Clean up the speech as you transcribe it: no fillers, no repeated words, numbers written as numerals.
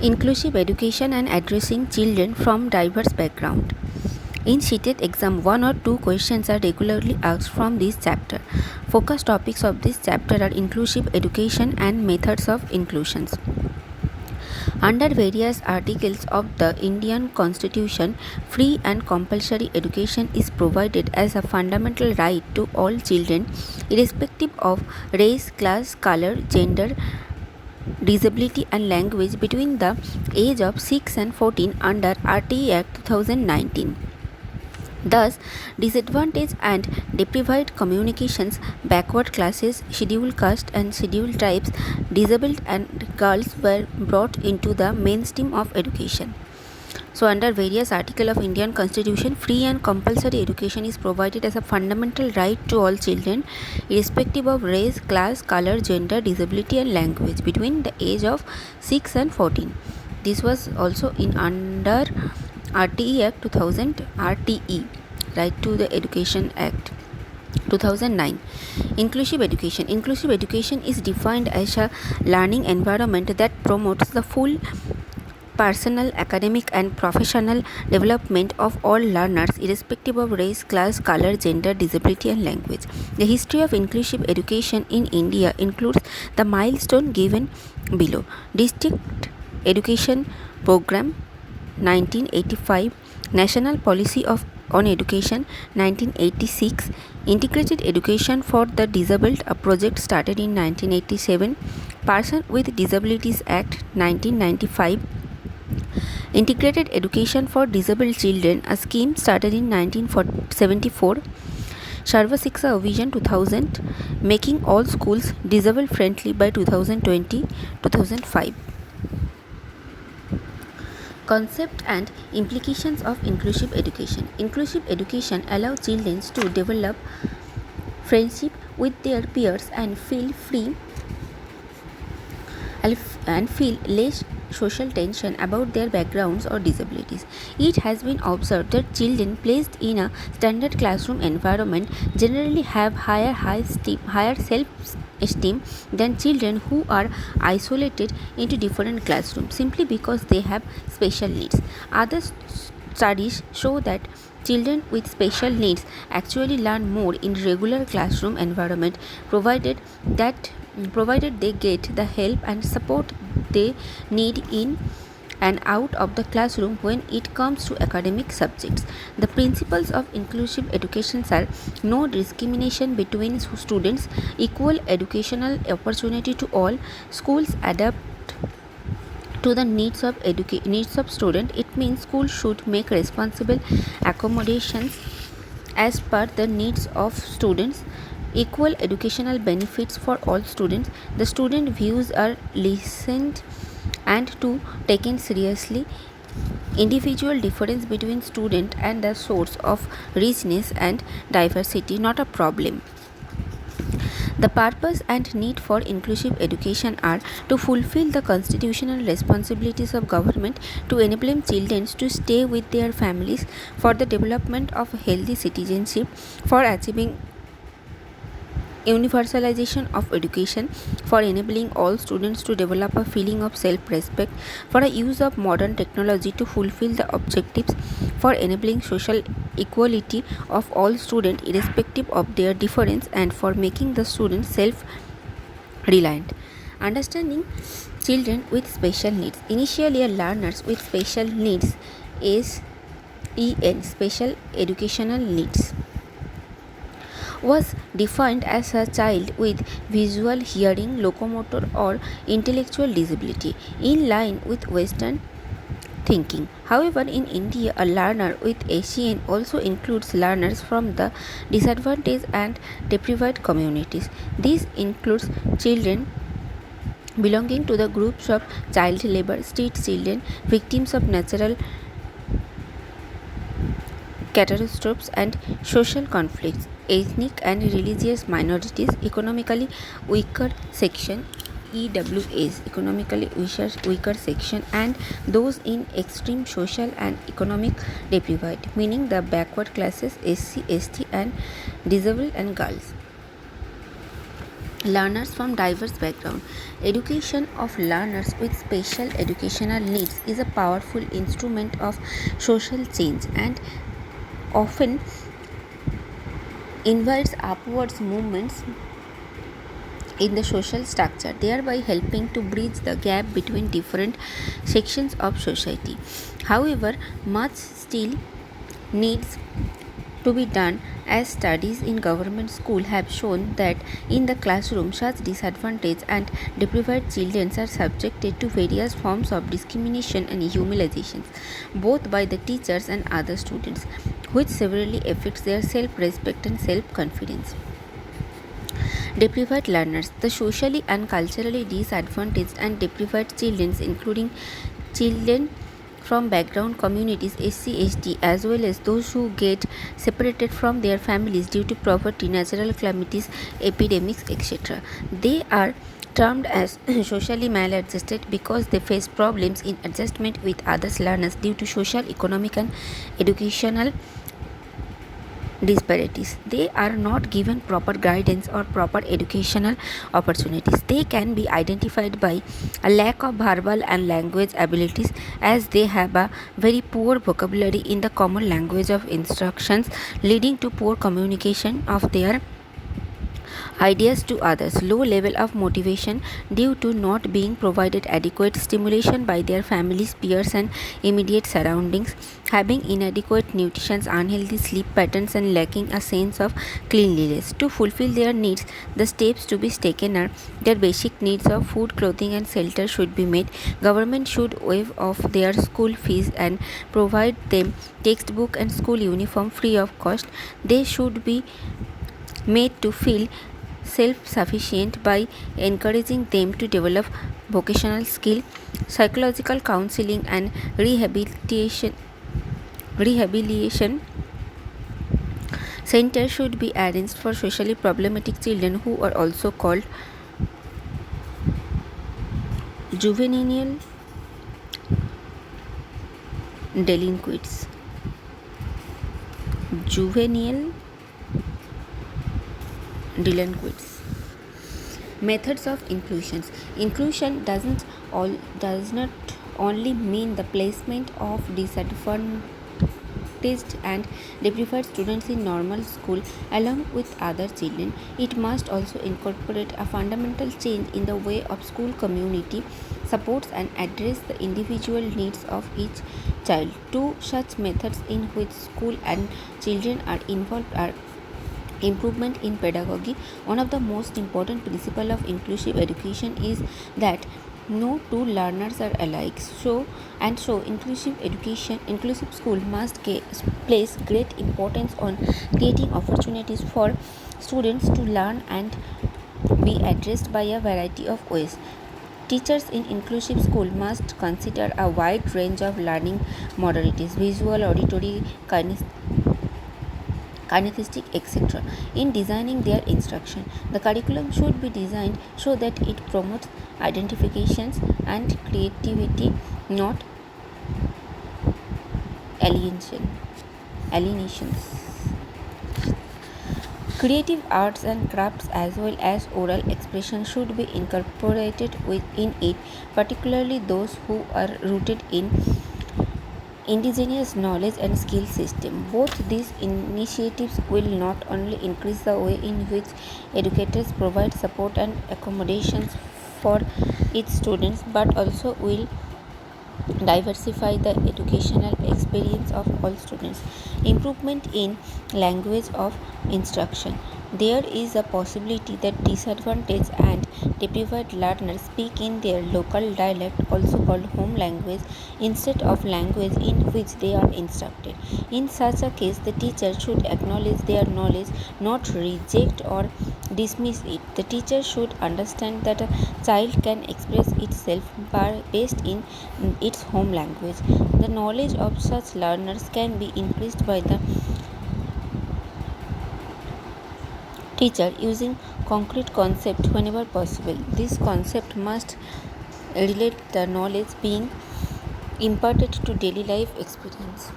Inclusive education and addressing children from diverse backgrounds. In seated exam, one or two questions are regularly asked from this chapter. Focus topics of this chapter are inclusive education and methods of inclusions. Under various articles of the Indian Constitution, free and compulsory education is provided as a fundamental right to all children, irrespective of race, class, color, gender, disability and language between the age of 6 and 14 under RTE Act 2019. Thus, disadvantaged and deprived communications, backward classes, scheduled caste and scheduled tribes, disabled and girls were brought into the mainstream of education. So, under various articles of Indian Constitution, free and compulsory education is provided as a fundamental right to all children, irrespective of race, class, color, gender, disability, and language, between the age of 6 and 14. This was also in under RTE Act 2000 RTE, Right to the Education Act 2009. Inclusive education is defined as a learning environment that promotes the full personal, academic and professional development of all learners irrespective of race, class, color, gender, disability and language. The history of inclusive education in India includes the milestone given below. District Education Program 1985, National Policy on Education 1986, Integrated Education for the Disabled, a project started in 1987, Person with Disabilities Act 1995, Integrated Education for Disabled Children, a scheme started in 1974, Sarva Shiksha Vision 2000, Making All Schools Disabled Friendly by 2020-2005. Concept and implications of inclusive education. Inclusive education allows children to develop friendship with their peers and feel free and feel less social tension about their backgrounds or disabilities. It has been observed that children placed in a standard classroom environment generally have higher self-esteem than children who are isolated into different classrooms simply because they have special needs. Other studies show that children with special needs actually learn more in regular classroom environment provided they get the help and support they need in and out of the classroom when it comes to academic subjects. The principles of inclusive education are no discrimination between students, equal educational opportunity to all, schools adapt to the needs of student. It means schools should make responsible accommodations as per the needs of students, equal educational benefits for all students, the student views are listened and to taken seriously, individual difference between student and the source of richness and diversity not a problem. The purpose and need for inclusive education are to fulfill the constitutional responsibilities of government to enable children to stay with their families, for the development of healthy citizenship, for achieving universalization of education, for enabling all students to develop a feeling of self-respect, for a use of modern technology to fulfill the objectives, for enabling social equality of all students irrespective of their difference, and for making the students self-reliant. Understanding children with special needs. Initially, learners with special needs is special educational needs, was defined as a child with visual, hearing, locomotor or intellectual disability in line with Western thinking. However, in India, a learner with ACN also includes learners from the disadvantaged and deprived communities. This includes children belonging to the groups of child labor, street children, victims of natural catastrophes and social conflicts, ethnic and religious minorities, economically weaker section EWAs, economically weaker section, and those in extreme social and economic deprived, meaning the backward classes, SC, ST and disabled and girls. Learners from diverse backgrounds. Education of learners with special educational needs is a powerful instrument of social change and often invites upwards movements in the social structure, thereby helping to bridge the gap between different sections of society. However, much still needs to be done, as studies in government schools have shown that in the classroom such disadvantaged and deprived children are subjected to various forms of discrimination and humiliations, both by the teachers and other students, which severely affects their self-respect and self-confidence. Deprived learners. The socially and culturally disadvantaged and deprived children, including children from background communities SC/ST, as well as those who get separated from their families due to poverty, natural calamities, epidemics, etc. They are termed as socially maladjusted because they face problems in adjustment with others learners due to social, economic, and educational disparities. They are not given proper guidance or proper educational opportunities. They can be identified by a lack of verbal and language abilities, as they have a very poor vocabulary in the common language of instructions, leading to poor communication of their ideas to others, low level of motivation due to not being provided adequate stimulation by their families, peers, and immediate surroundings, having inadequate nutrition, unhealthy sleep patterns, and lacking a sense of cleanliness. To fulfill their needs, the steps to be taken are: their basic needs of food, clothing, and shelter should be met. Government should waive off their school fees and provide them textbook and school uniform free of cost. They should be made to feel self-sufficient by encouraging them to develop vocational skill. Psychological counseling and rehabilitation centers should be arranged for socially problematic children who are also called juvenile delinquents. Juvenile delinquents. Methods of inclusion. Inclusion does not only mean the placement of disadvantaged and deprived students in normal school along with other children. It must also incorporate a fundamental change in the way of school community supports and address the individual needs of each child. Two such methods in which school and children are involved are improvement in pedagogy. One of the most important principles of inclusive education is that no two learners are alike. So inclusive school must place great importance on creating opportunities for students to learn and be addressed by a variety of ways. Teachers in inclusive school must consider a wide range of learning modalities: visual, auditory, kinesthetic, etc. in designing their instruction. The curriculum should be designed so that it promotes identifications and creativity, not alienations. Creative arts and crafts as well as oral expression should be incorporated within it, particularly those who are rooted in indigenous knowledge and skill system. Both these initiatives will not only increase the way in which educators provide support and accommodations for its students, but also will diversify the educational experience of all students. Improvement in language of instruction. There is a possibility that disadvantaged and deprived learners speak in their local dialect, also called home language, instead of language in which they are instructed. In such a case, the teacher should acknowledge their knowledge, not reject or dismiss it. The teacher should understand that a child can express itself based in its home language. The knowledge of such learners can be increased by the teacher using concrete concept whenever possible. This concept must relate the knowledge being imparted to daily life experience.